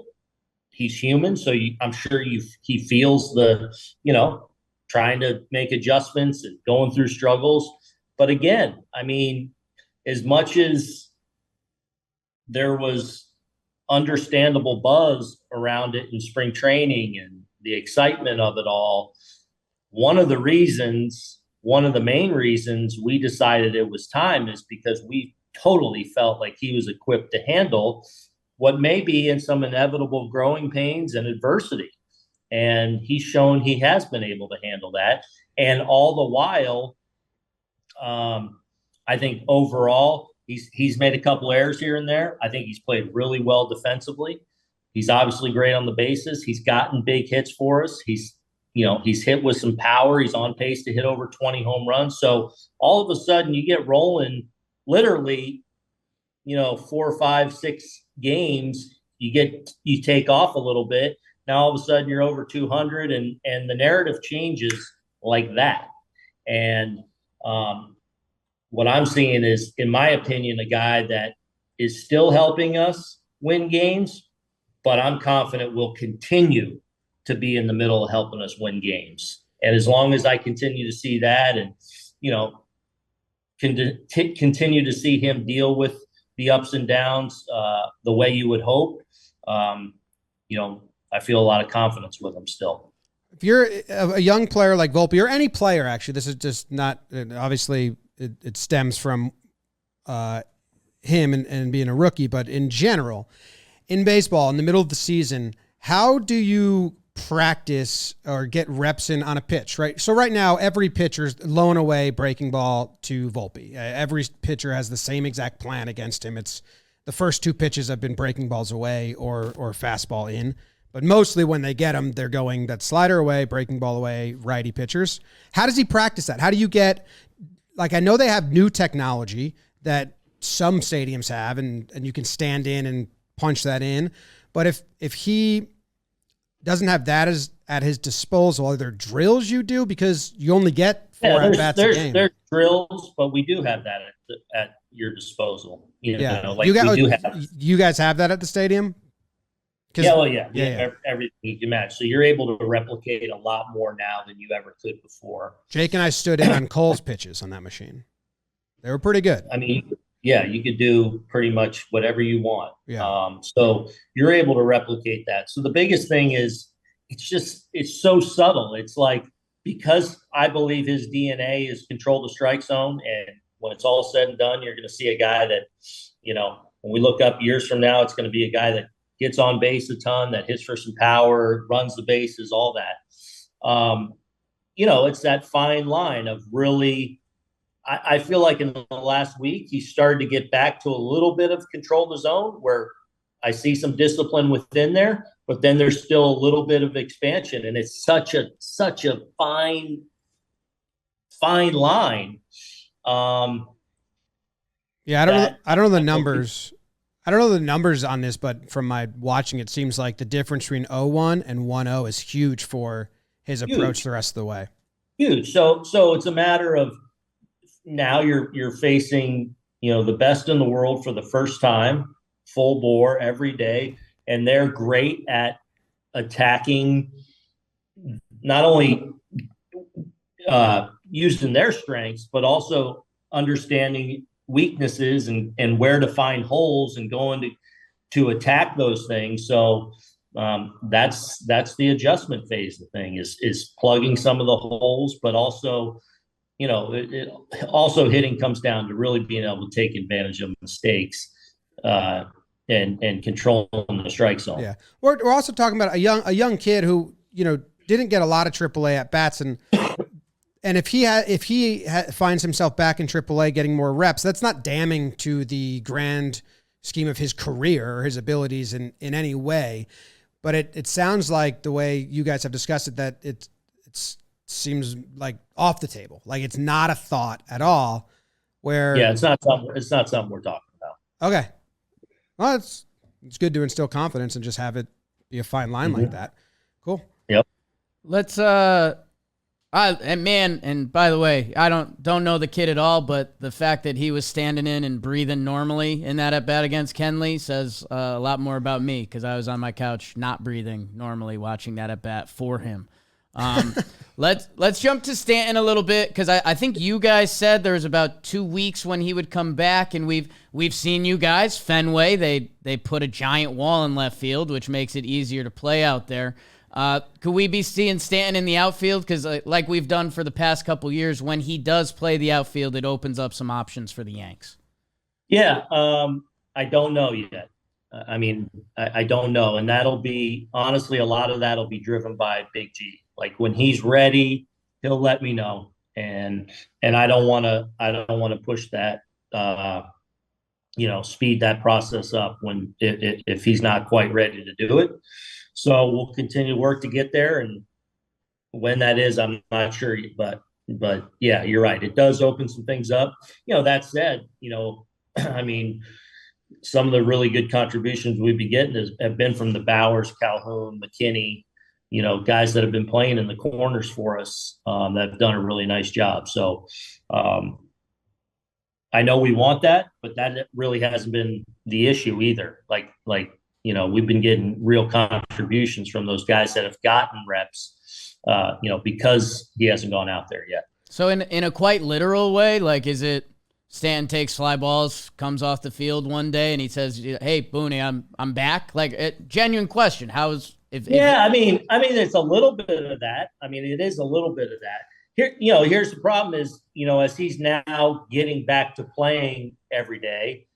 He's human. So I'm sure he feels the, trying to make adjustments and going through struggles. But again, I mean, as much as there was understandable buzz around it in spring training and the excitement of it all, one of the main reasons we decided it was time is because we totally felt like he was equipped to handle what may be in some inevitable growing pains and adversity. And he's shown he has been able to handle that. And all the while, I think overall, he's made a couple errors here and there. I think he's played really well defensively. He's obviously great on the bases. He's gotten big hits for us. He's hit with some power. He's on pace to hit over 20 home runs. So all of a sudden you get rolling literally, 4, 5, 6 games, you take off a little bit. Now all of a sudden you're over 200, and the narrative changes like that. And what I'm seeing is, in my opinion, a guy that is still helping us win games, but I'm confident will continue to be in the middle of helping us win games. And as long as I continue to see that, and continue to see him deal with the ups and downs the way you would hope, I feel a lot of confidence with him still. If you're a young player like Volpe, or any player, actually, this is just not, obviously it stems from him and being a rookie, but in general, in baseball, in the middle of the season, how do you practice or get reps in on a pitch, right? So right now, every pitcher's loan away breaking ball to Volpe. Every pitcher has the same exact plan against him. It's the first 2 pitches have been breaking balls away or fastball in. But mostly when they get them, they're going that slider away, breaking ball away, righty pitchers. How does he practice that? How do you get, like, I know they have new technology that some stadiums have, and you can stand in and punch that in. But if he doesn't have that at his disposal, are there drills you do? Because you only get 4 at-bats a game. There's drills, but we do have that at your disposal. We do have. We do have. You guys have that at the stadium? Yeah, well, yeah. Everything you can match. So you're able to replicate a lot more now than you ever could before. Jake and I stood in on Cole's pitches on that machine. They were pretty good. I mean, yeah, you could do pretty much whatever you want. Yeah. So you're able to replicate that. So the biggest thing is it's so subtle. It's like, because I believe his DNA is control the strike zone. And when it's all said and done, you're going to see a guy that, when we look up years from now, it's going to be a guy that gets on base a ton, that hits for some power, runs the bases, all that. It's that fine line of really, I feel like in the last week, he started to get back to a little bit of control the zone where I see some discipline within there, but then there's still a little bit of expansion. And it's such a fine line. Yeah, I don't know the numbers. I don't know the numbers on this, but from my watching, it seems like the difference between 0-1 and 1-0 is huge for his approach the rest of the way. Huge. So it's a matter of now you're facing, the best in the world for the first time, full bore every day, and they're great at attacking, not only using their strengths, but also understanding weaknesses and where to find holes and going to attack those things. So that's the adjustment phase. The thing is plugging some of the holes, but also, it also hitting comes down to really being able to take advantage of mistakes and controlling the strike zone. Yeah, we're also talking about a young kid who didn't get a lot of AAA at bats, and if he finds himself back in AAA getting more reps, that's not damning to the grand scheme of his career or his abilities in any way. But it sounds like the way you guys have discussed it, that it seems like off the table. Like it's not a thought at all. It's not something we're talking about. Okay. Well, it's good to instill confidence and just have it be a fine line like that. Cool. Yep. Let's and by the way, I don't know the kid at all, but the fact that he was standing in and breathing normally in that at bat against Kenley says a lot more about me, because I was on my couch not breathing normally watching that at bat for him. Let's jump to Stanton a little bit, because I think you guys said there was about 2 weeks when he would come back, and we've seen you guys Fenway. They put a giant wall in left field, which makes it easier to play out there. Could we be seeing Stanton in the outfield? Because like we've done for the past couple years, when he does play the outfield, it opens up some options for the Yanks. Yeah, I don't know yet. I don't know. And that'll be, honestly, a lot of that'll be driven by Big G. Like when he's ready, he'll let me know. And I don't want to push that, speed that process up if he's not quite ready to do it. So we'll continue to work to get there, and when that is, I'm not sure. But yeah, you're right. It does open some things up. That said, some of the really good contributions we've been getting have been from the Bowers, Calhoun, McKinney, guys that have been playing in the corners for us that have done a really nice job. So I know we want that, but that really hasn't been the issue either. Like. We've been getting real contributions from those guys that have gotten reps, because he hasn't gone out there yet. So in a quite literal way, like, is it Stanton takes fly balls, comes off the field one day, and he says, "Hey, Boone, I'm back." Like, genuine question. I mean, it's a little bit of that. It is a little bit of that. Here's the problem is, as he's now getting back to playing every day,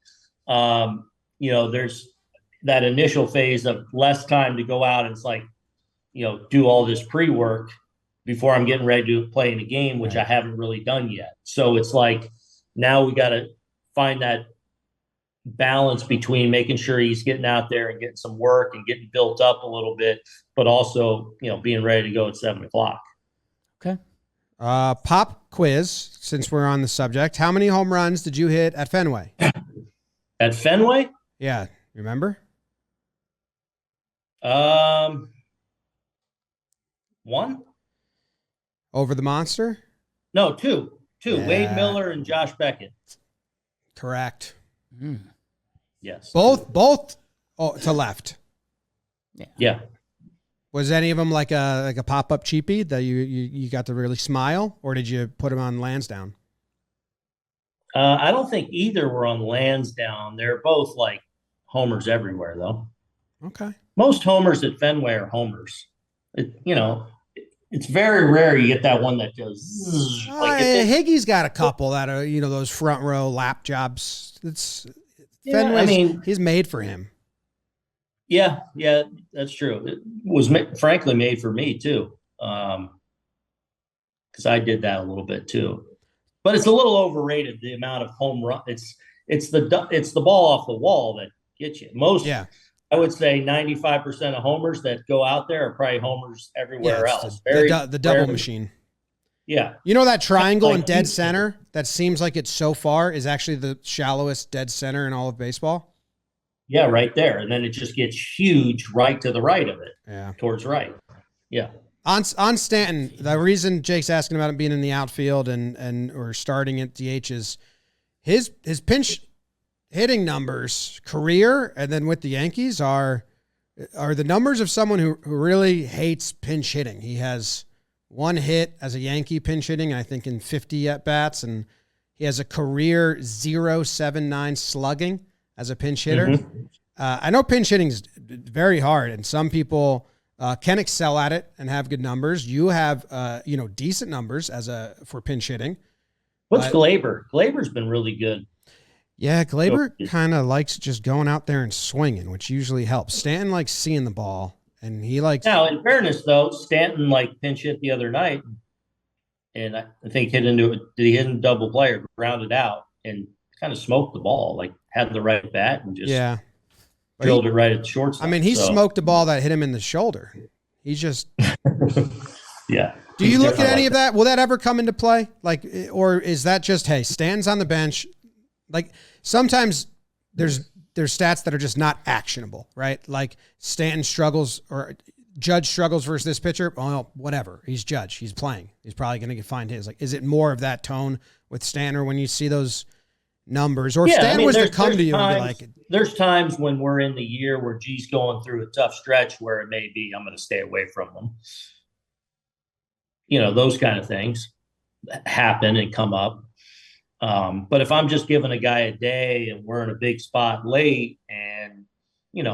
there's that initial phase of less time to go out and it's like, do all this pre-work before I'm getting ready to play in a game, which I haven't really done yet. So it's like, now we got to find that balance between making sure he's getting out there and getting some work and getting built up a little bit, but also, being ready to go at 7:00. Okay. Pop quiz, since we're on the subject. How many home runs did you hit at Fenway? At Fenway? Yeah. Remember? 1. Over the monster? No, 2. Yeah. Wade Miller and Josh Beckett. Correct. Yes. Both to left. Yeah. Was any of them like a pop-up cheapie that you got to really smile, or did you put them on Lansdowne? I don't think either were on Lansdowne. They're both like homers everywhere, though. Okay. Most homers at Fenway are homers. It's very rare you get that one that goes zzz, Higgy's got a couple that are those front row lap jobs. Fenway's, he's made for him. Yeah, that's true. It was frankly made for me too, because I did that a little bit too. But it's a little overrated, the amount of home run. It's the ball off the wall that gets you. I would say 95% of homers that go out there are probably homers everywhere else. The double machine. Yeah. You know that triangle in dead center that seems like it's so far is actually the shallowest dead center in all of baseball? Yeah, right there. And then it just gets huge right to the right of it. Yeah. Towards right. Yeah. On Stanton, the reason Jake's asking about him being in the outfield or starting at DH is his pinch hitting numbers, career, and then with the Yankees are the numbers of someone who really hates pinch hitting. He has one hit as a Yankee pinch hitting, I think in 50 at-bats, and he has a career 0.79 slugging as a pinch hitter. Mm-hmm. I know pinch hitting is very hard, and some people can excel at it and have good numbers. You have decent numbers for pinch hitting. What's Gleyber? Gleyber's been really good. Yeah, Gleyber kind of likes just going out there and swinging, which usually helps. Stanton likes seeing the ball, and he likes. Now, in fairness, though, Stanton pinch hit the other night, and I think hit into it. Did he hit in double play or grounded out and kind of smoked the ball? Had the right bat and just drilled it right at the shortstop. I mean, he smoked a ball that hit him in the shoulder. He's just. Yeah. Do you look at any of that? Will that ever come into play? Or is that just, hey, Stanton's on the bench? Sometimes there's stats that are just not actionable, right? Like Stanton struggles or Judge struggles versus this pitcher. Oh, whatever. He's Judge. He's playing. He's probably going to find his. Is it more of that tone with Stanton, or when you see those numbers? Or if Stanton was to come to you and be like, there's times when we're in the year where G's going through a tough stretch where it may be, I'm going to stay away from them. Those kind of things happen and come up. But if I'm just giving a guy a day and we're in a big spot late and,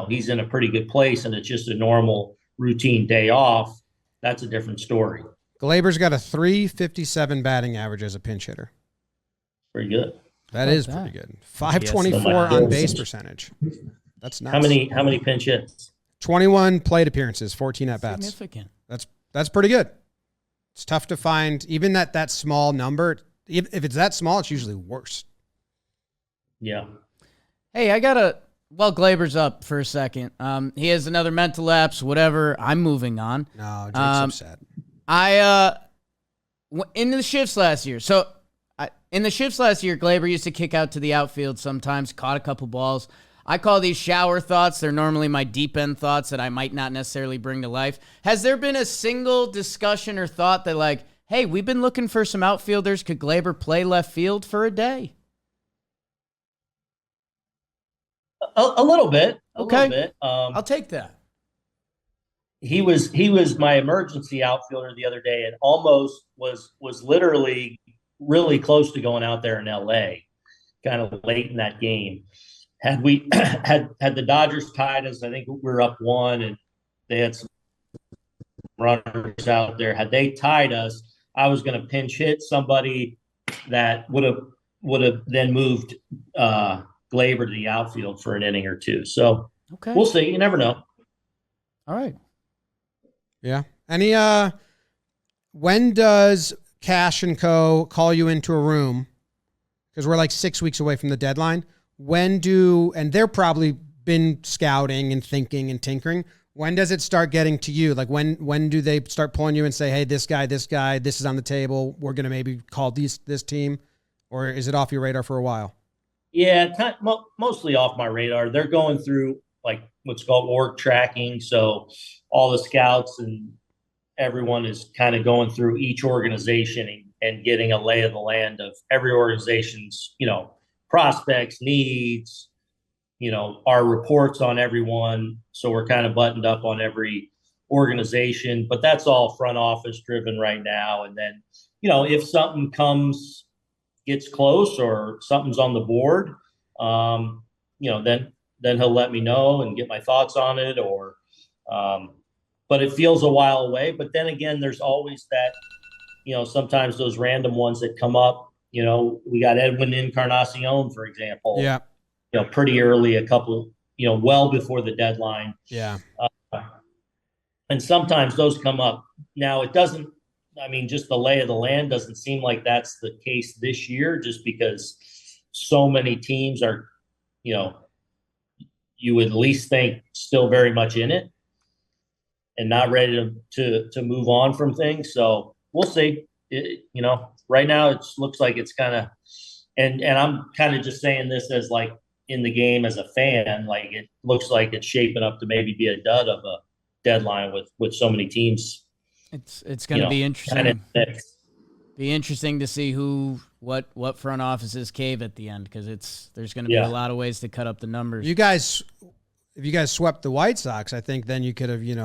he's in a pretty good place and it's just a normal routine day off, that's a different story. Gleyber's got a .357 batting average as a pinch hitter. Pretty good. That is pretty good. .524 on base percentage. That's nuts. How many pinch hits? 21 plate appearances, 14 at-bats. Significant. That's pretty good. It's tough to find, even that small number. If it's that small, it's usually worse. Yeah. Hey, while Gleyber's up for a second, he has another mental lapse, whatever. I'm moving on. No, Jake's upset. In the shifts last year, Gleyber used to kick out to the outfield sometimes, caught a couple balls. I call these shower thoughts. They're normally my deep end thoughts that I might not necessarily bring to life. Has there been a single discussion or thought that hey, we've been looking for some outfielders. Could Gleyber play left field for a day? A little bit. Okay. Little bit. I'll take that. He was my emergency outfielder the other day and almost was literally really close to going out there in LA, kind of late in that game. Had we had the Dodgers tied us, I think we were up 1 and they had some runners out there. Had they tied us, I was going to pinch hit somebody that would have then moved Gleyber to the outfield for an inning or two. So We'll see. You never know. All right. Yeah. Any when does Cash and Co. call you into a room? Because we're 6 weeks away from the deadline. And they're probably been scouting and thinking and tinkering. When does it start getting to you? When do they start pulling you and say, hey, this guy, this is on the table. We're going to maybe call this team, or is it off your radar for a while? Yeah, mostly off my radar. They're going through what's called org tracking. So all the scouts and everyone is kind of going through each organization and getting a lay of the land of every organization's, prospects, needs, our reports on everyone. So we're kind of buttoned up on every organization, but that's all front office driven right now. And then, if something gets close or something's on the board, then he'll let me know and get my thoughts on it but it feels a while away. But then again, there's always that, sometimes those random ones that come up. We got Edwin Encarnacion, for example. Yeah. Pretty early, a couple, well before the deadline. Yeah. And sometimes those come up. Now, it doesn't, just the lay of the land doesn't seem like that's the case this year, just because so many teams are, you would at least think still very much in it and not ready to move on from things. So we'll see. Right now it looks like it's kind of, and I'm kind of just saying this as like in the game as a fan, like it looks like it's shaping up to maybe be a dud of a deadline with so many teams. It's going to be interesting. Be interesting to see what front offices cave at the end, because there's going to be a lot of ways to cut up the numbers. If you guys swept the White Sox, I think then you could have, you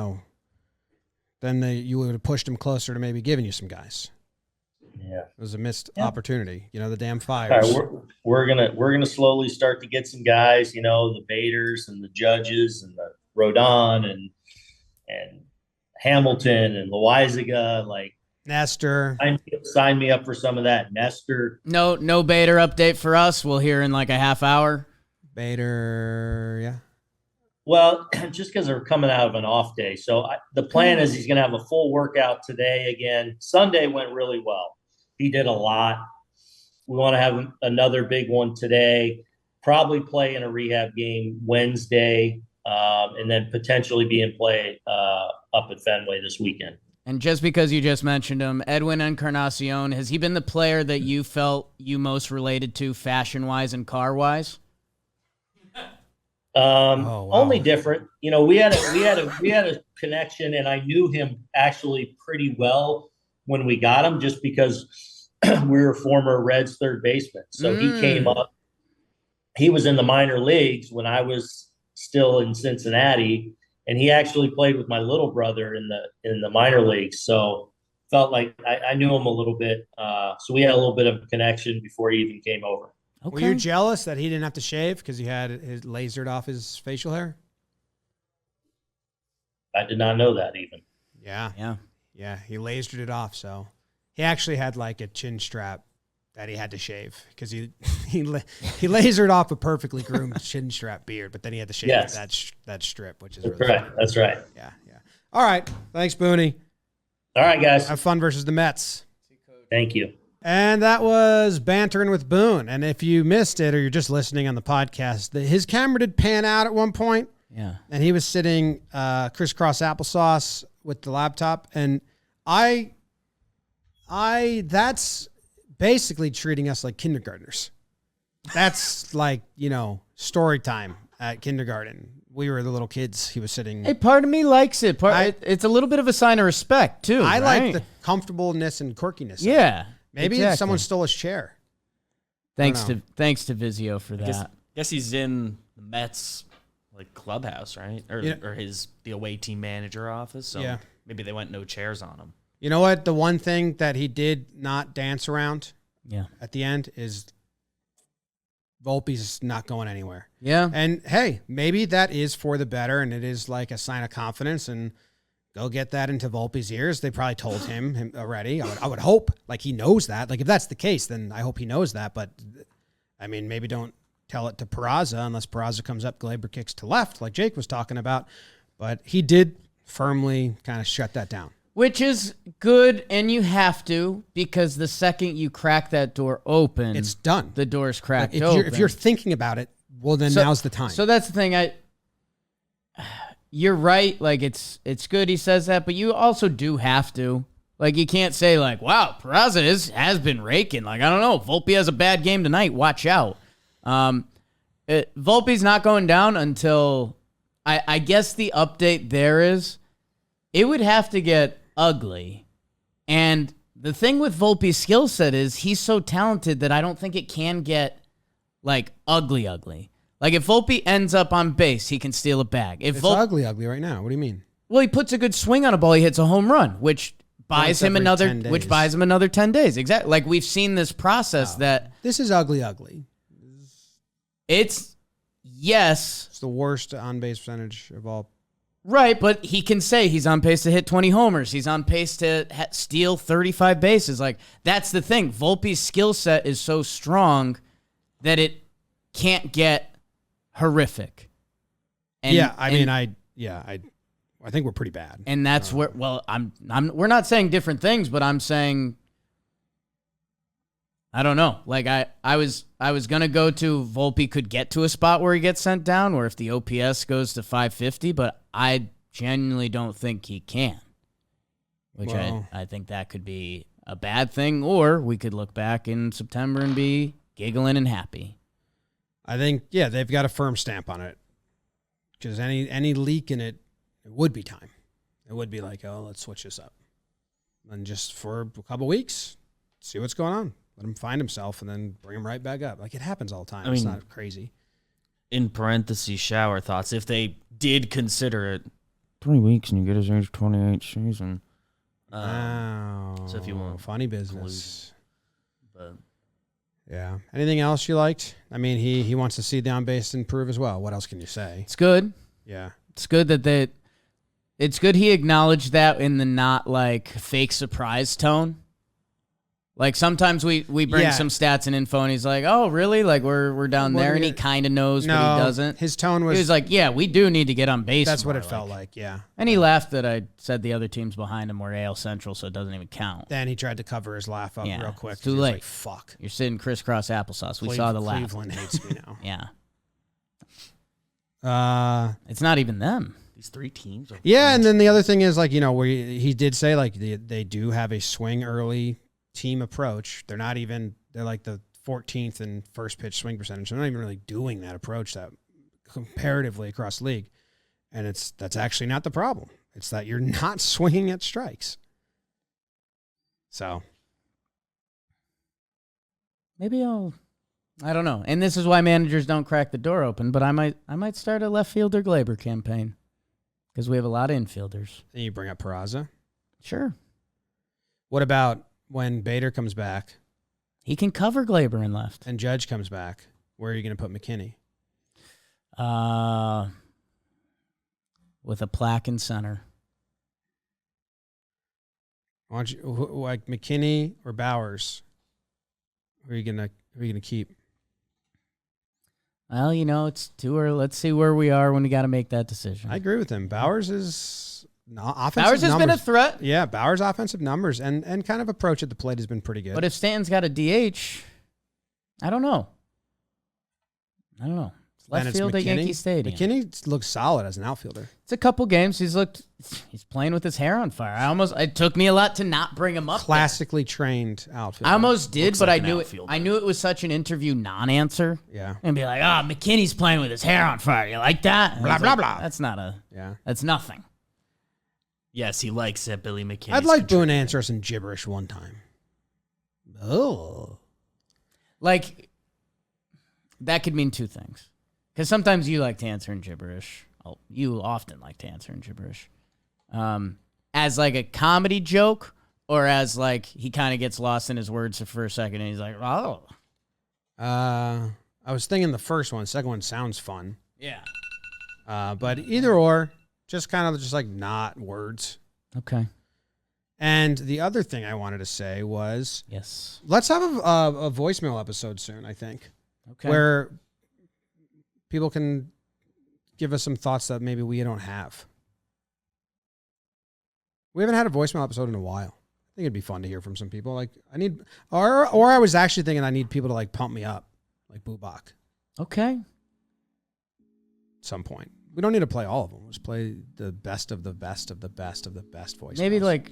would have pushed them closer to maybe giving you some guys. Yeah, it was a missed opportunity. The damn Fires. All right, we're gonna slowly start to get some guys. The Baders and the Judges and the Rodon and Hamilton and Loizaga, like Nestor. Sign me up for some of that. Nestor. No Bader update for us. We'll hear in like a half hour. Bader, yeah. Well, just because they're coming out of an off day. So the plan is he's going to have a full workout today again. Sunday went really well. He did a lot. We want to have another big one today, probably play in a rehab game Wednesday, and then potentially be in play up at Fenway this weekend. And just because you just mentioned him, Edwin Encarnacion, has he been the player that you felt you most related to fashion-wise and car-wise? Wow. Only different. We had a connection, and I knew him actually pretty well when we got him, just because we were former Reds third baseman. So he came up. He was in the minor leagues when I was still in Cincinnati, and he actually played with my little brother in the minor leagues. So felt like I knew him a little bit. So we had a little bit of a connection before he even came over. Okay. Were you jealous that he didn't have to shave because he had his lasered off his facial hair? I did not know that even. Yeah. He lasered it off, so he actually had like a chin strap that he had to shave because he lasered off a perfectly groomed chin strap beard, but then he had to shave that strip, which is really funny. That's right. Yeah. All right, thanks, Booney. All right, guys. Have fun versus the Mets. Thank you. And that was Bantering with Boone. And if you missed it or you're just listening on the podcast, his camera did pan out at one point. Yeah. And he was sitting crisscross applesauce with the laptop. And that's basically treating us like kindergartners. That's like, story time at kindergarten. We were the little kids. He was sitting. Hey, part of me likes it. It's a little bit of a sign of respect, too. I like the comfortableness and quirkiness. Yeah. Maybe someone stole his chair. Thanks to Vizio for that. Guess he's in the Mets clubhouse, right? Or the away team manager office. So maybe they went no chairs on him. You know what? The one thing that he did not dance around at the end is Volpe's not going anywhere. Yeah. And hey, maybe that is for the better and it is like a sign of confidence, and go get that into Volpe's ears. They probably told him already. I would hope like he knows that. Like if that's the case, then I hope he knows that. But maybe don't tell it to Peraza unless Peraza comes up, Gleyber kicks to left like Jake was talking about. But he did firmly kind of shut that down. Which is good, and you have to, because the second you crack that door open, it's done. The door's cracked open. If you're thinking about it, well, then now's the time. So that's the thing. You're right. Like it's good he says that, but you also do have to. Like you can't say like, wow, Peraza has been raking. Like I don't know, Volpe has a bad game tonight. Watch out. Volpe's not going down until I guess the update there is it would have to get ugly. And the thing with Volpe's skill set is he's so talented that I don't think it can get like ugly. Like, if Volpe ends up on base, he can steal a bag. If It's ugly right now. What do you mean? Well, he puts a good swing on a ball, he hits a home run, which buys him every 10 days. another 10 days. Exactly. Like, we've seen this process that This is ugly. it's It's the worst on-base percentage of all. right, but he can say he's on pace to hit 20 homers. He's on pace to steal 35 bases. Like, that's the thing. Volpe's skill set is so strong that it can't get horrific. And, I think we're pretty bad. And that's where, well, we're not saying different things, but I'm saying, I don't know. Like, I was going to go to Volpe could get to a spot where he gets sent down, or if the OPS goes to 550, but I genuinely don't think he can, which I think that could be a bad thing, or we could look back in September and be giggling and happy. I think, they've got a firm stamp on it, because any leak in it would be time. It would be like, oh, let's switch this up. And just for a couple weeks, see what's going on. Let him find himself and then bring him right back up. Like, it happens all the time. It's not crazy. In parentheses, shower thoughts. If they did consider it 3 weeks and you get his age 28 season. So if you want funny business. But yeah. Anything else you liked? I mean, he wants to see the on base improve as well. What else can you say? It's good. Yeah. It's good that it's good he acknowledged that in the not like fake surprise tone. Like, sometimes we bring some stats and info and he's like, oh, really? Like, we're down there, and he kind of knows, but he doesn't. His tone was... He was like, yeah, we do need to get on base. That's more, what it felt like, yeah. And he laughed that I said the other teams behind him were AL Central, so it doesn't even count. Then he tried to cover his laugh up real quick. It's too late. Like, fuck. You're sitting crisscross applesauce. We saw the laugh. Cleveland hates me now. Yeah. It's not even them. these 3 teams are and then the other thing is, like, he did say, like, they do have a swing early team approach. They're like the 14th in first pitch swing percentage. They're not even really doing that approach that comparatively across the league. And that's actually not the problem. It's that you're not swinging at strikes. So maybe I don't know. And this is why managers don't crack the door open, but I might start a left fielder Gleyber campaign because we have a lot of infielders. Then you bring up Peraza. Sure. What about when Bader comes back? He can cover Gleyber in left. And Judge comes back. Where are you going to put McKinney? With a plaque in center. Why don't you, like, McKinney or Bowers? Who are you gonna keep? Well, it's too early. Let's see where we are when we got to make that decision. I agree with him. Bowers is offensive. Bowers has been a threat. Yeah, Bowers' offensive numbers and kind of approach at the plate has been pretty good. But if Stanton's got a DH, I don't know. It's left field at Yankee Stadium. McKinney looks solid as an outfielder. It's a couple games. He's playing with his hair on fire. It took me a lot to not bring him up. Classically trained outfielder. I almost did, Looks but like I an knew outfielder. I knew it was such an interview non-answer. Yeah. And be like, McKinney's playing with his hair on fire. You like that? Blah, blah, blah. That's not that's nothing. Yes, he likes that Billy McKinney. I'd like Boone to answer us in gibberish one time. Oh. Like, that could mean 2 things. Because sometimes you like to answer in gibberish. You often like to answer in gibberish. As like a comedy joke, or as like he kind of gets lost in his words for a second and he's like, oh. I was thinking the first one. The second one sounds fun. Yeah. But either or, just kind of just like not words. Okay. And the other thing I wanted to say was, yes, let's have a voicemail episode soon, I think. Okay. Where people can give us some thoughts that maybe we don't have. We haven't had a voicemail episode in a while. I think it'd be fun to hear from some people. Like, I need, or I was actually thinking I need people to like pump me up, like Bubak. Okay. At some point. We don't need to play all of them. Let's play the best of the best of the best of the best voicemails. Maybe like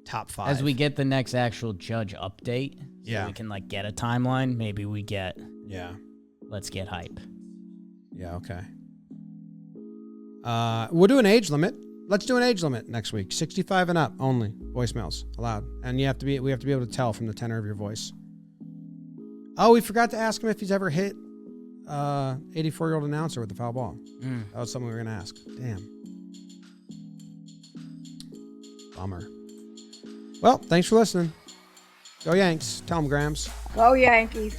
top 5. as we get the next actual Judge update, so we can like get a timeline. Maybe we get let's get hype. Yeah, okay. We'll do an age limit. Let's do an age limit next week. 65 and up only. Voicemails allowed. And we have to be able to tell from the tenor of your voice. Oh, we forgot to ask him if he's ever hit 84-year-old announcer with the foul ball. That was something we were going to ask. Damn. Bummer. Well, thanks for listening. Go Yanks. Tell them, Grams. Go Yankees.